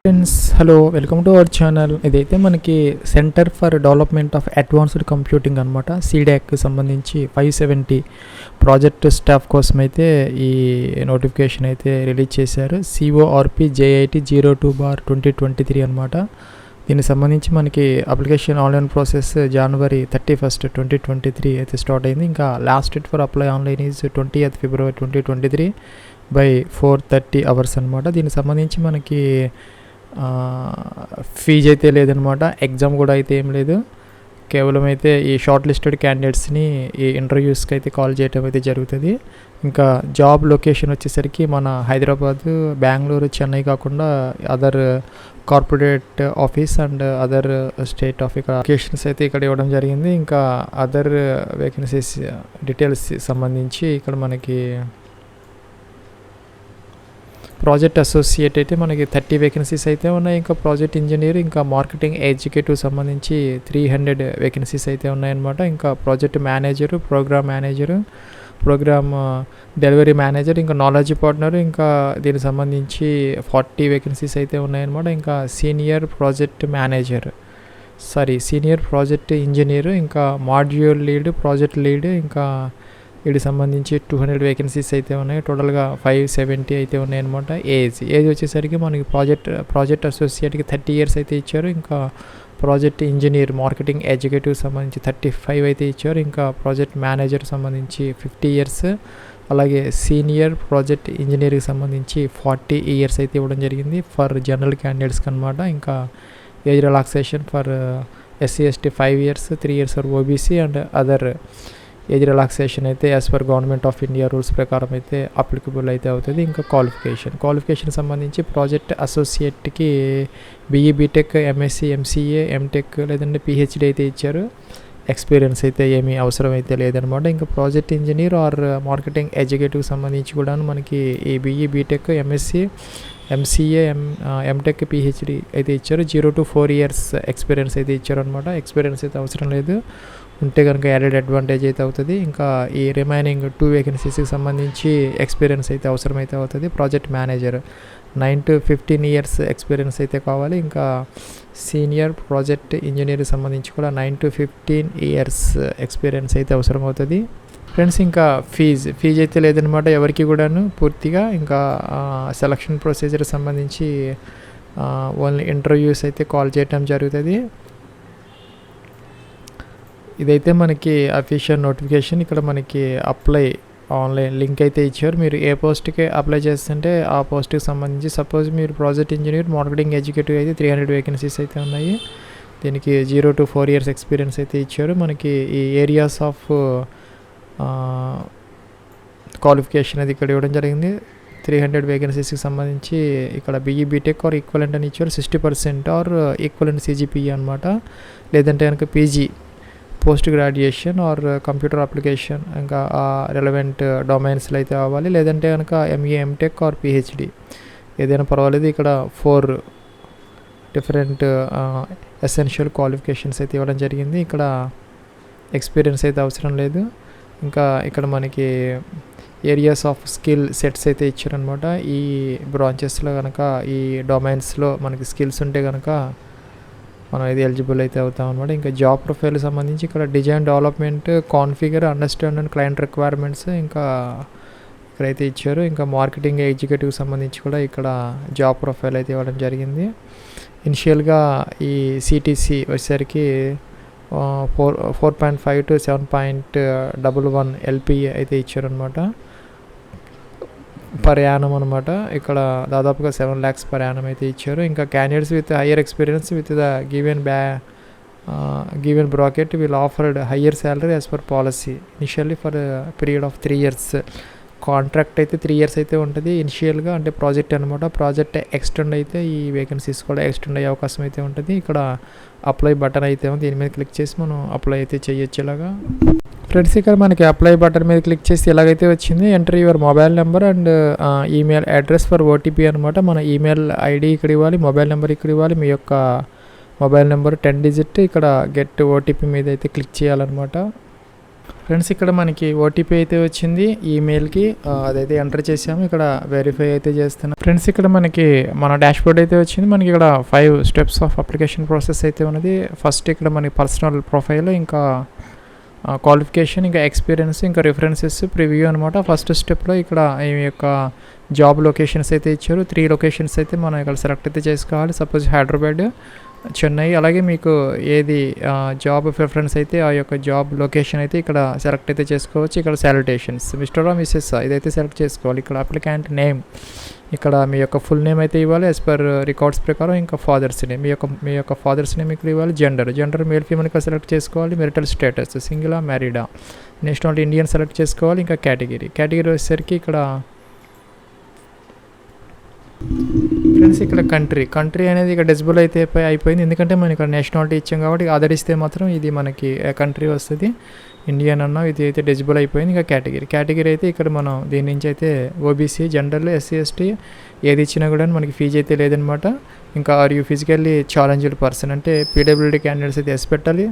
Friends hello welcome to our channel. ఇదైతే మనకి centre for development of advanced computing అనమాట. C-DAC సంబంధించి 570 project staff కోసం అయితే ఈ నోటిఫికేషన్ అయితే రిలీజ్ చేశారు. CORP JIT 02/2023 అనమాట. దీనికి సంబంధించి మనకి application online process January 31st, 2023 అయితే స్టార్ట్ అయింది. ఇంకా last date for apply online is 20th February 2023 by 4:30 hours అనమాట. దీనికి సంబంధించి మనకి ఫీజు అయితే లేదనమాట. ఎగ్జామ్ కూడా అయితే ఏం లేదు. కేవలం అయితే ఈ షార్ట్ లిస్టెడ్ క్యాండిడేట్స్ని ఈ ఇంటర్వ్యూస్కి అయితే కాల్ చేయడం అయితే జరుగుతుంది. ఇంకా జాబ్ లొకేషన్ వచ్చేసరికి మన హైదరాబాద్, బెంగళూరు, చెన్నై కాకుండా other corporate office and other state office locations అయితే ఇక్కడ ఇవ్వడం జరిగింది. ఇంకా అదర్ వేకెన్సీస్ డీటెయిల్స్ సంబంధించి ఇక్కడ మనకి ప్రాజెక్ట్ అసోసియేట్ అయితే మనకి 30 వేకెన్సీస్ అయితే ఉన్నాయి. ఇంకా ప్రాజెక్ట్ ఇంజనీర్, ఇంకా మార్కెటింగ్ ఎగ్జిక్యూటివ్ సంబంధించి 300 వేకెన్సీస్ అయితే ఉన్నాయన్నమాట. ఇంకా project manager, program manager, program delivery manager, ఇంకా నాలెడ్జ్ పార్ట్నర్, ఇంకా దీనికి సంబంధించి 40 వేకెన్సీస్ అయితే ఉన్నాయన్నమాట. ఇంకా సీనియర్ ప్రాజెక్ట్ ఇంజనీర్, ఇంకా మాడ్యూల్ లీడ్, ప్రాజెక్ట్ లీడ్, ఇంకా వీటికి సంబంధించి 200 వేకెన్సీస్ అయితే ఉన్నాయి. టోటల్గా 570 అయితే ఉన్నాయన్నమాట. ఏజ్ వచ్చేసరికి మనకి ప్రాజెక్ట్ అసోసియేట్కి 30 years అయితే ఇచ్చారు. ఇంకా ప్రాజెక్ట్ ఇంజనీర్, మార్కెటింగ్ ఎగ్జిక్యూటివ్ సంబంధించి 35 అయితే ఇచ్చారు. ఇంకా ప్రాజెక్ట్ మేనేజర్ సంబంధించి 50 years, అలాగే సీనియర్ ప్రాజెక్ట్ ఇంజనీర్కి సంబంధించి 40 years అయితే ఇవ్వడం జరిగింది ఫర్ జనరల్ క్యాండిడేట్స్కి అనమాట. ఇంకా age relaxation for SC/ST 5 years, 3 years for OBC and other age relaxation అయితే as per Government of India rules ప్రకారం అయితే అప్లికబుల్ అయితే అవుతుంది. ఇంకా క్వాలిఫికేషన్ సంబంధించి ప్రాజెక్ట్ అసోసియేట్కి BE, BTech, MSc, MCA, MTech లేదంటే PhD అయితే ఇచ్చారు. ఎక్స్పీరియన్స్ అయితే ఏమీ అవసరం అయితే లేదనమాట. ఇంకా project engineer or marketing executive సంబంధించి కూడా మనకి ఈ BE, BTech, MSc, MCA, MTech, PhD అయితే ఇచ్చారు. 0 to 4 years ఎక్స్పీరియన్స్ అయితే ఇచ్చారు అనమాట. ఎక్స్పీరియన్స్ అయితే అవసరం లేదు, ఉంటే కనుక యాడెడ్ అడ్వాంటేజ్ అయితే అవుతుంది. ఇంకా ఈ రిమైనింగ్ 2 వేకెన్సీస్కి సంబంధించి ఎక్స్పీరియన్స్ అయితే అవసరం అయితే అవుతుంది. Project manager 9 to 15 years experience అయితే కావాలి. ఇంకా సీనియర్ ప్రాజెక్ట్ ఇంజనీర్కి సంబంధించి కూడా 9 to 15 years ఎక్స్పీరియన్స్ అయితే అవసరం అవుతుంది. ఫ్రెండ్స్, ఇంకా ఫీజు అయితే లేదనమాట ఎవరికి కూడాను పూర్తిగా. ఇంకా సెలక్షన్ ప్రొసీజర్ సంబంధించి ఓన్లీ ఇంటర్వ్యూస్ అయితే కాల్ చేయటం జరుగుతుంది. ఇదైతే మనకి అఫీషియల్ నోటిఫికేషన్. ఇక్కడ మనకి అప్లై ఆన్లైన్ లింక్ అయితే ఇచ్చారు. మీరు ఏ పోస్ట్కి అప్లై చేస్తుంటే ఆ పోస్ట్కి సంబంధించి సపోజ్ మీరు ప్రాజెక్ట్ ఇంజనీర్, మార్కెటింగ్ ఎగ్జిక్యూటివ్ అయితే 300 వేకెన్సీస్ అయితే ఉన్నాయి. దీనికి 0 to 4 years ఎక్స్పీరియన్స్ అయితే ఇచ్చారు. మనకి ఈ ఏరియాస్ ఆఫ్ క్వాలిఫికేషన్ అది ఇక్కడ ఇవ్వడం జరిగింది. 300 వేకెన్సీస్కి సంబంధించి ఇక్కడ BE, BTech ఆర్ ఈక్వలెంట్ అని ఇచ్చారు. 60% ఆర్ ఈక్వలెంట్ CGPA అనమాట. లేదంటే కనుక PG, post graduation or computer application, ఇంకా రెలవెంట్ డొమైన్స్లో అయితే అవ్వాలి. లేదంటే కనుక MA, MTech ఆర్ PhD ఏదైనా పర్వాలేదు. ఇక్కడ 4 డిఫరెంట్ ఎసెన్షియల్ క్వాలిఫికేషన్స్ అయితే ఇవ్వడం జరిగింది. ఇక్కడ ఎక్స్పీరియన్స్ అయితే అవసరం లేదు. ఇంకా ఇక్కడ మనకి ఏరియాస్ ఆఫ్ స్కిల్ సెట్స్ అయితే ఇచ్చారనమాట. ఈ బ్రాంచెస్లో కనుక ఈ డొమైన్స్లో మనకి స్కిల్స్ ఉంటే కనుక మనం ఇది ఎలిజిబుల్ అయితే అవుతాం అనమాట. ఇంకా జాబ్ ప్రొఫైల్ సంబంధించి ఇక్కడ design, development, configure, understand and client requirements ఇంకా ఇక్కడైతే ఇచ్చారు. ఇంకా మార్కెటింగ్ ఎగ్జిక్యూటివ్ సంబంధించి కూడా ఇక్కడ జాబ్ ప్రొఫైల్ అయితే ఇవ్వడం జరిగింది. ఇనిషియల్గా ఈ CTC వచ్చేసరికి 4.5 to 7.11 LPA అయితే ఇచ్చారనమాట పర్ యానం అనమాట. ఇక్కడ దాదాపుగా 7 lakhs పర్ యానం అయితే ఇచ్చారు. ఇంకా candidates with higher experience with the given bracket will offered higher salary as per policy initially for period of 3 years. Contract అయితే 3 years అయితే ఉంటుంది ఇనిషియల్గా, అంటే ప్రాజెక్ట్ అనమాట. ప్రాజెక్ట్ ఎక్స్టెండ్ అయితే ఈ వేకెన్సీస్ కూడా ఎక్స్టెండ్ అయ్యే అవకాశం అయితే ఉంటుంది. ఇక్కడ అప్లై బటన్ అయితే ఉంది, దీని మీద క్లిక్ చేసి మనం అప్లై అయితే చేయొచ్చు. ఇలాగా ఫ్రెండ్స్, ఇక్కడ మనకి అప్లై బటన్ మీద క్లిక్ చేసి ఇలాగైతే వచ్చింది. Enter your mobile number and email address for OTP అనమాట. మన ఈమెయిల్ ID ఇక్కడ ఇవ్వాలి, మొబైల్ నెంబర్ ఇక్కడ ఇవ్వాలి. మీ యొక్క మొబైల్ నెంబర్ 10 digit ఇక్కడ గెట్ OTP మీద అయితే క్లిక్ చేయాలన్నమాట. ఫ్రెండ్స్ ఇక్కడ మనకి ఓటీపీ అయితే వచ్చింది ఈమెయిల్కి, అదైతే ఎంటర్ చేసాము. ఇక్కడ వెరిఫై అయితే చేస్తున్నాం. ఫ్రెండ్స్ ఇక్కడ మనకి మన డాష్బోర్డ్ అయితే వచ్చింది. మనకి ఇక్కడ 5 స్టెప్స్ ఆఫ్ అప్లికేషన్ ప్రాసెస్ అయితే ఉన్నది. ఫస్ట్ ఇక్కడ మనకి పర్సనల్ ప్రొఫైల్, ఇంకా క్వాలిఫికేషన్, ఇంకా ఎక్స్పీరియన్స్, ఇంకా రిఫరెన్సెస్, ప్రివ్యూ అనమాట. ఫస్ట్ స్టెప్లో ఇక్కడ ఈ యొక్క జాబ్ లొకేషన్స్ అయితే ఇచ్చారు. 3 లొకేషన్స్ అయితే మనం ఇక్కడ సెలెక్ట్ అయితే చేసుకోవాలి. సపోజ్ హైదరాబాద్, చెన్నై, అలాగే మీకు ఏది జాబ్ ప్రిఫరెన్స్ అయితే ఆ యొక్క జాబ్ లొకేషన్ అయితే ఇక్కడ సెలెక్ట్ అయితే చేసుకోవచ్చు. ఇక్కడ సాలిటేషన్స్ మిస్టర్ ఆర్ మిస్సెస్ ఇదైతే సెలెక్ట్ చేసుకోవాలి. ఇక్కడ అప్లికెంట్ నేమ్, ఇక్కడ మీ యొక్క ఫుల్ నేమ్ అయితే ఇవ్వాలి యాజ్ పర్ రికార్డ్స్ ప్రకారం. ఇంకా ఫాదర్స్ నేమ్, మీ యొక్క ఫాదర్స్ నేమ్ ఇక్కడ ఇవ్వాలి. జెండర్ మేల్ ఫీమేల్ ఇక్కడ సెలెక్ట్ చేసుకోవాలి. మెరిటల్ స్టేటస్ సింగిలా మ్యారీడా, నేషనాలిటీ ఇండియన్ సెలెక్ట్ చేసుకోవాలి. ఇంకా కేటగిరీ వచ్చేసరికి ఇక్కడ ఫ్రెండ్స్ ఇక్కడ కంట్రీ అనేది ఇక్కడ డిజిబుల్ అయితే అయిపోయింది. ఎందుకంటే మనం ఇక్కడ నేషనాలిటీ ఇచ్చాం కాబట్టి అదర్ ఇస్తే మాత్రం ఇది మనకి కంట్రీ వస్తుంది. ఇండియన్ అన్నాం, ఇది అయితే డిజిబుల్ అయిపోయింది. ఇంకా కేటగిరీ అయితే ఇక్కడ మనం దీని నుంచి అయితే ఓబీసీ, జనరల్, ఎస్సీ, ఎస్టీ ఏది ఇచ్చినా కూడా మనకి ఫీజు అయితే లేదనమాట. ఇంకా are you physically challenged person అంటే పీడబ్ల్యూడీ క్యాండిడేట్స్ అయితే ఎస్ పెట్టాలి,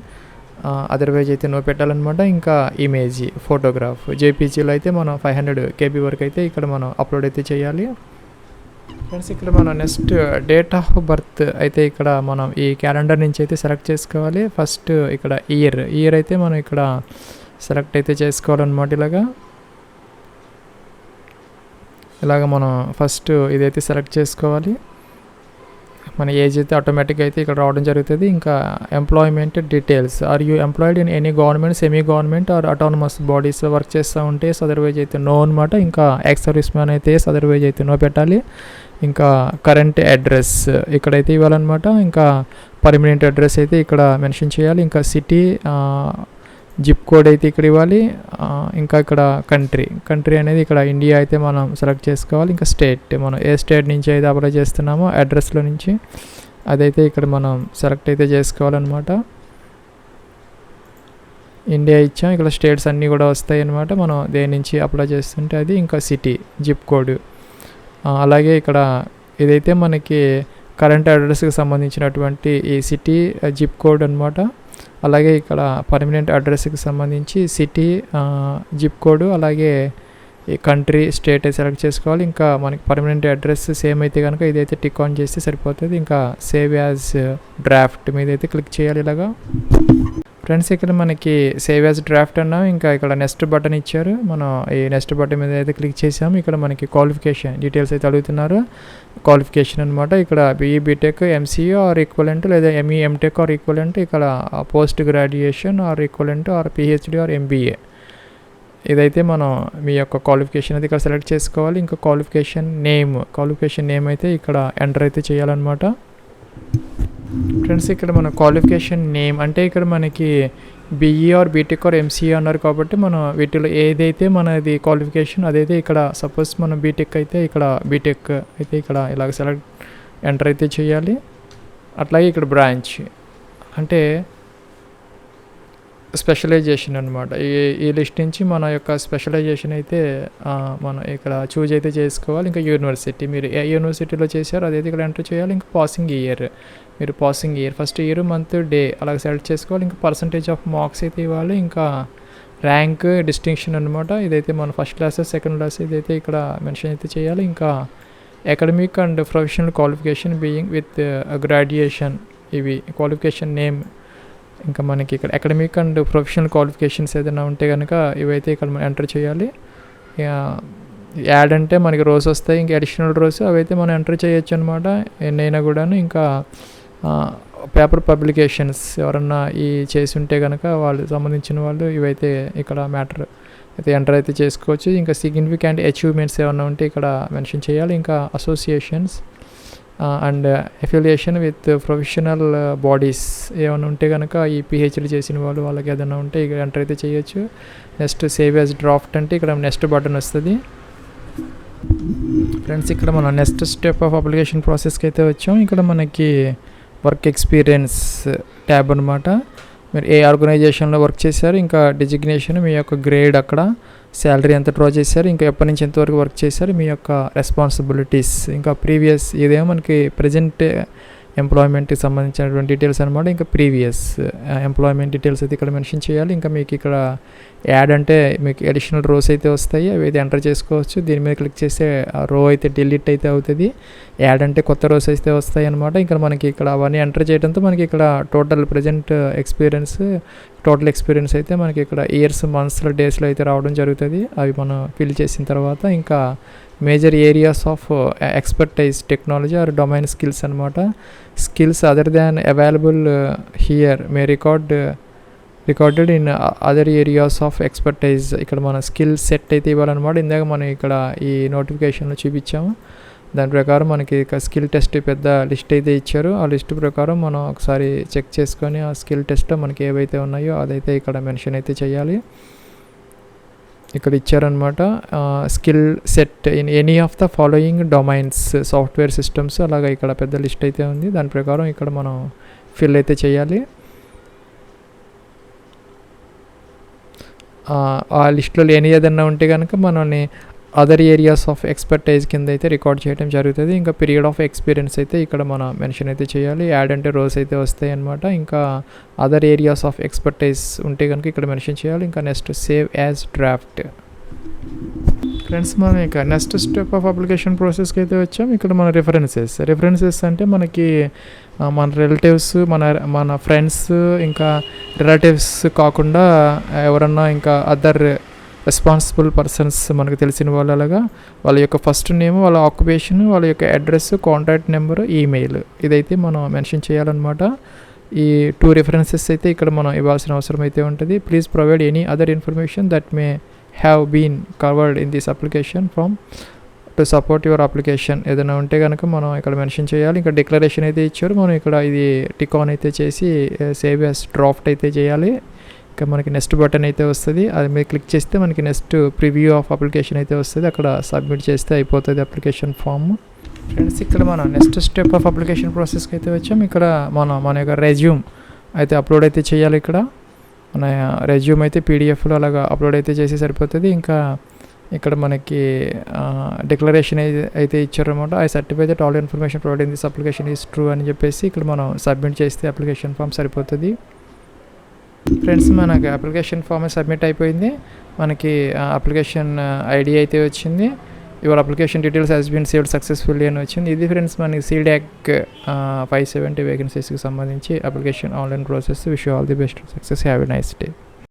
అదర్వైజ్ అయితే నో పెట్టాలన్నమాట. ఇంకా ఇమేజ్, ఫోటోగ్రాఫ్ జేపీజీలో అయితే మనం 500 KB వరకు అయితే ఇక్కడ మనం అప్లోడ్ అయితే చేయాలి. ఫ్రెండ్స్ ఇక్కడ మనం నెక్స్ట్ డేట్ ఆఫ్ బర్త్ అయితే ఇక్కడ మనం ఈ క్యాలెండర్ నుంచి అయితే సెలెక్ట్ చేసుకోవాలి. ఫస్ట్ ఇక్కడ ఇయర్ అయితే మనం ఇక్కడ సెలెక్ట్ అయితే చేసుకోవాలన్నమాట. ఇలాగ మనం ఫస్ట్ ఇదైతే సెలెక్ట్ చేసుకోవాలి. మన ఏజ్ అయితే ఆటోమేటిక్గా అయితే ఇక్కడ రావడం జరుగుతుంది. ఇంకా employment details, are you employed in any government, semi government or autonomous బాడీస్లో వర్క్ చేస్తూ ఉంటే అదర్వైజ్ అయితే నో అనమాట. ఇంకా ఎక్స్ సర్వీస్ మ్యాన్ అయితే అదర్వైజ్ అయితే నో పెట్టాలి. ఇంకా కరెంట్ అడ్రస్ ఇక్కడైతే ఇవ్వాలన్నమాట. ఇంకా పర్మనెంట్ అడ్రస్ అయితే ఇక్కడ మెన్షన్ చేయాలి. ఇంకా సిటీ, జిప్ కోడ్ అయితే ఇక్కడ ఇవ్వాలి. ఇంకా ఇక్కడ కంట్రీ అనేది ఇక్కడ ఇండియా అయితే మనం సెలెక్ట్ చేసుకోవాలి. ఇంకా స్టేట్, మనం ఏ స్టేట్ నుంచి అయితే అప్లై చేస్తున్నామో అడ్రస్లో నుంచి అదైతే ఇక్కడ మనం సెలెక్ట్ అయితే చేసుకోవాలన్నమాట. ఇండియా ఇచ్చాం, ఇక్కడ స్టేట్స్ అన్నీ కూడా వస్తాయి అన్నమాట. మనం దేని నుంచి అప్లై చేస్తుంటే అది. ఇంకా సిటీ, జిప్ కోడ్, అలాగే ఇక్కడ ఇదైతే మనకి కరెంట్ అడ్రస్కి సంబంధించినటువంటి ఈ సిటీ, జిప్ కోడ్ అనమాట. అలాగే ఇక్కడ పర్మనెంట్ అడ్రస్కి సంబంధించి సిటీ, జిప్ కోడ్, అలాగే ఈ కంట్రీ, స్టేట్ సెలెక్ట్ చేసుకోవాలి. ఇంకా మనకి పర్మనెంట్ అడ్రస్ సేమ్ అయితే కనుక ఇదైతే టిక్ ఆన్ చేస్తే సరిపోతుంది. ఇంకా సేవ్ యాజ్ డ్రాఫ్ట్ మీద అయితే క్లిక్ చేయాలి ఇలాగా. ఫ్రెండ్స్ ఇక్కడ మనకి సేవ్ యాజ్ డ్రాఫ్ట్ అన్నాం. ఇంకా ఇక్కడ నెక్స్ట్ బటన్ ఇచ్చారు. మనం ఈ నెక్స్ట్ బటన్ మీద అయితే క్లిక్ చేసాము. ఇక్కడ మనకి క్వాలిఫికేషన్ డీటెయిల్స్ అయితే అడుగుతున్నారు. క్వాలిఫికేషన్ అనమాట. ఇక్కడ BE, BTech, MCA or equivalent, లేదా ఎంఈ, ఎంటెక్ ఆర్ ఈక్వలెంట్, ఇక్కడ post graduation or equivalent or PhD or MBA ఇదైతే మనం మీ యొక్క క్వాలిఫికేషన్ అయితే ఇక్కడ సెలెక్ట్ చేసుకోవాలి. ఇంకా క్వాలిఫికేషన్ నేమ్ అయితే ఇక్కడ ఎంటర్ అయితే చేయాలన్నమాట. ఫ్రెండ్స్ ఇక్కడ మన క్వాలిఫికేషన్ నేమ్ అంటే ఇక్కడ మనకి BE or BTech or MCA అన్నారు కాబట్టి మనం వీటిలో ఏదైతే మనది క్వాలిఫికేషన్ అదైతే ఇక్కడ సపోజ్ మనం బీటెక్ అయితే ఇక్కడ బీటెక్ అయితే ఇక్కడ ఇలాగ సెలెక్ట్ ఎంటర్ అయితే చేయాలి. అట్లాగే ఇక్కడ బ్రాంచ్ అంటే స్పెషలైజేషన్ అనమాట. ఈ లిస్ట్ నుంచి మన యొక్క స్పెషలైజేషన్ అయితే మనం ఇక్కడ చూజ్ అయితే చేసుకోవాలి. ఇంకా యూనివర్సిటీ, మీరు ఏ యూనివర్సిటీలో చేశారో అదైతే ఇక్కడ ఎంటర్ చేయాలి. ఇంకా పాసింగ్ ఇయర్, మీరు passing year first year, month, day అలాగ సెలెక్ట్ చేసుకోవాలి. ఇంకా పర్సంటేజ్ ఆఫ్ మార్క్స్ అయితే ఇవ్వాలి. ఇంకా ర్యాంక్, డిస్టింక్షన్ అనమాట. ఇదైతే మన ఫస్ట్ క్లాస్, సెకండ్ క్లాస్ ఇదైతే ఇక్కడ మెన్షన్ అయితే చేయాలి. ఇంకా academic and professional qualification being with graduation ఇవి క్వాలిఫికేషన్ నేమ్. ఇంకా మనకి ఇక్కడ అకాడమిక్ అండ్ ప్రొఫెషనల్ క్వాలిఫికేషన్స్ ఏదైనా ఉంటే కనుక ఇవైతే ఇక్కడ మనం ఎంటర్ చేయాలి. యాడ్ అంటే మనకి రోస్ వస్తాయి, ఇంకా అడిషనల్ రోస్ అవైతే మనం ఎంటర్ చేయొచ్చు అనమాట ఎన్నైనా కూడాను. ఇంకా పేపర్ పబ్లికేషన్స్ ఎవరన్నా ఈ చేసి ఉంటే కనుక వాళ్ళు సంబంధించిన వాళ్ళు ఇవైతే ఇక్కడ మ్యాటర్ అయితే ఎంటర్ అయితే చేసుకోవచ్చు. ఇంకా సిగ్నిఫికెంట్ అచీవ్మెంట్స్ ఏమన్నా ఉంటే ఇక్కడ మెన్షన్ చేయాలి. ఇంకా associations and affiliation with professional bodies ఏమైనా ఉంటే కనుక ఈ పిహెచ్డి చేసిన వాళ్ళకి ఏదైనా ఉంటే ఇక్కడ ఎంటర్ అయితే చేయొచ్చు. నెక్స్ట్ సేవ్ యాజ్ డ్రాఫ్ట్ అంటే ఇక్కడ నెక్స్ట్ బటన్ వస్తుంది. ఫ్రెండ్స్ ఇక్కడ మనం నెక్స్ట్ స్టెప్ ఆఫ్ అప్లికేషన్ ప్రాసెస్కి అయితే వచ్చాం. ఇక్కడ మనకి వర్క్ ఎక్స్పీరియన్స్ ట్యాబ్ అనమాట. మీరు ఏ ఆర్గనైజేషన్లో వర్క్ చేశారు, ఇంకా డిజిగ్నేషన్, మీ యొక్క గ్రేడ్, అక్కడ శాలరీ ఎంత డ్రా చేశారు, ఇంకా ఎప్పటి నుంచి ఎంతవరకు వర్క్ చేశారు, మీ యొక్క రెస్పాన్సిబిలిటీస్, ఇంకా ప్రీవియస్ ఇదేమో మనకి ప్రజెంట్ ఎంప్లాయ్మెంట్కి సంబంధించినటువంటి డీటెయిల్స్ అనమాట. ఇంకా ప్రీవియస్ ఎంప్లాయ్మెంట్ డీటెయిల్స్ అయితే ఇక్కడ మెన్షన్ చేయాలి. ఇంకా మీకు ఇక్కడ యాడ్ అంటే మీకు అడిషనల్ రోస్ అయితే వస్తాయి, అవి అయితే ఎంటర్ చేసుకోవచ్చు. దీని మీద క్లిక్ చేస్తే ఆ రో అయితే డిలీట్ అయితే అవుతుంది. యాడ్ అంటే కొత్త రోస్ అయితే వస్తాయి అనమాట. ఇంకా మనకి ఇక్కడ అవన్నీ ఎంటర్ చేయడంతో మనకి ఇక్కడ టోటల్ ప్రజెంట్ టోటల్ ఎక్స్పీరియన్స్ అయితే మనకి ఇక్కడ ఇయర్స్, మంత్స్లో, డేస్లో అయితే రావడం జరుగుతుంది. అవి మనం ఫిల్ చేసిన తర్వాత ఇంకా major areas of expertise technology or domain skills అనమాట. Skills other than available here may recorded in other areas of expertise. ఇక్కడ మన స్కిల్ సెట్ అయితే ఇవ్వాలన్నమాట. ఇందాక మనం ఇక్కడ ఈ నోటిఫికేషన్లో చూపించాము. దాని ప్రకారం మనకి స్కిల్ టెస్ట్ పెద్ద లిస్ట్ అయితే ఇచ్చారు. ఆ లిస్ట్ ప్రకారం మనం ఒకసారి చెక్ చేసుకొని ఆ స్కిల్ టెస్ట్లో మనకి ఏవైతే ఉన్నాయో అదైతే ఇక్కడ మెన్షన్ అయితే చేయాలి. ఇక్కడ ఇచ్చారనమాట skill set in any of the following domains software systems, అలాగా ఇక్కడ పెద్ద లిస్ట్ అయితే ఉంది. దాని ప్రకారం ఇక్కడ మనం ఫిల్ అయితే చేయాలి. ఆ లిస్ట్లో లేని ఏదన్నా ఉంటే కనుక మనల్ని అదర్ ఏరియాస్ ఆఫ్ ఎక్స్పర్టైజ్ కింద అయితే రికార్డ్ చేయడం జరుగుతుంది. ఇంకా పీరియడ్ ఆఫ్ ఎక్స్పీరియన్స్ అయితే ఇక్కడ మనం మెన్షన్ అయితే చేయాలి. యాడ్ అంటే రోస్ అయితే వస్తాయి అనమాట. ఇంకా అదర్ ఏరియాస్ ఆఫ్ ఎక్స్పర్టైజ్ ఉంటే కనుక ఇక్కడ మెన్షన్ చేయాలి. ఇంకా next save as draft. Friends, మనం ఇక నెక్స్ట్ స్టెప్ ఆఫ్ అప్లికేషన్ ప్రాసెస్కి అయితే వచ్చాం. ఇక్కడ మన రిఫరెన్సెస్ అంటే మనకి మన రిలేటివ్స్, మన ఫ్రెండ్స్, ఇంకా రిలేటివ్స్ కాకుండా ఎవరన్నా ఇంకా అదర్ రెస్పాన్సిబుల్ పర్సన్స్ మనకు తెలిసిన వాళ్ళు, అలాగా వాళ్ళ యొక్క ఫస్ట్ నేమ్, వాళ్ళ ఆక్యుపేషన్, వాళ్ళ యొక్క అడ్రస్, కాంటాక్ట్ నెంబరు, ఈమెయిల్ ఇదైతే మనం మెన్షన్ చేయాలన్నమాట. ఈ 2 రిఫరెన్సెస్ అయితే ఇక్కడ మనం ఇవ్వాల్సిన అవసరం అయితే ఉంటుంది. Please provide any other information that may have been covered in this application form to support your application. ఏదైనా ఉంటే కనుక మనం ఇక్కడ మెన్షన్ చేయాలి. ఇంకా డిక్లరేషన్ అయితే ఇచ్చారు, మనం ఇక్కడ ఇది టిక్ ఆన్ అయితే చేసి సేవ్ యాజ్ డ్రాఫ్ట్ అయితే చేయాలి. ఇంకా మనకి నెక్స్ట్ బటన్ అయితే వస్తుంది, అది మీద క్లిక్ చేస్తే మనకి నెక్స్ట్ ప్రివ్యూ ఆఫ్ అప్లికేషన్ అయితే వస్తుంది. అక్కడ సబ్మిట్ చేస్తే అయిపోతుంది అప్లికేషన్ ఫామ్. ఫ్రెండ్స్, ఇక్కడ మనం నెక్స్ట్ స్టెప్ ఆఫ్ అప్లికేషన్ ప్రాసెస్కి అయితే వచ్చాం. ఇక్కడ మన యొక్క రెజ్యూమ్ అయితే అప్లోడ్ అయితే చేయాలి. ఇక్కడ మన రెజ్యూమ్ అయితే పీడిఎఫ్లో అలాగా అప్లోడ్ అయితే చేసి సరిపోతుంది. ఇంకా ఇక్కడ మనకి డిక్లరేషన్ అయితే ఇచ్చారనమాట. I certify that all information provide in this application is true అని చెప్పేసి ఇక్కడ మనం సబ్మిట్ చేస్తే అప్లికేషన్ ఫామ్ సరిపోతుంది. ఫ్రెండ్స్, మనకి అప్లికేషన్ ఫామ్ సబ్మిట్ అయిపోయింది. మనకి అప్లికేషన్ ఐడి అయితే వచ్చింది. Your application details has been saved successfully అని వచ్చింది. ఇది ఫ్రెండ్స్ మనకి C-DAC 570 వేకెన్సీస్కి సంబంధించి application online process. Wish you all the best, success, have a nice day.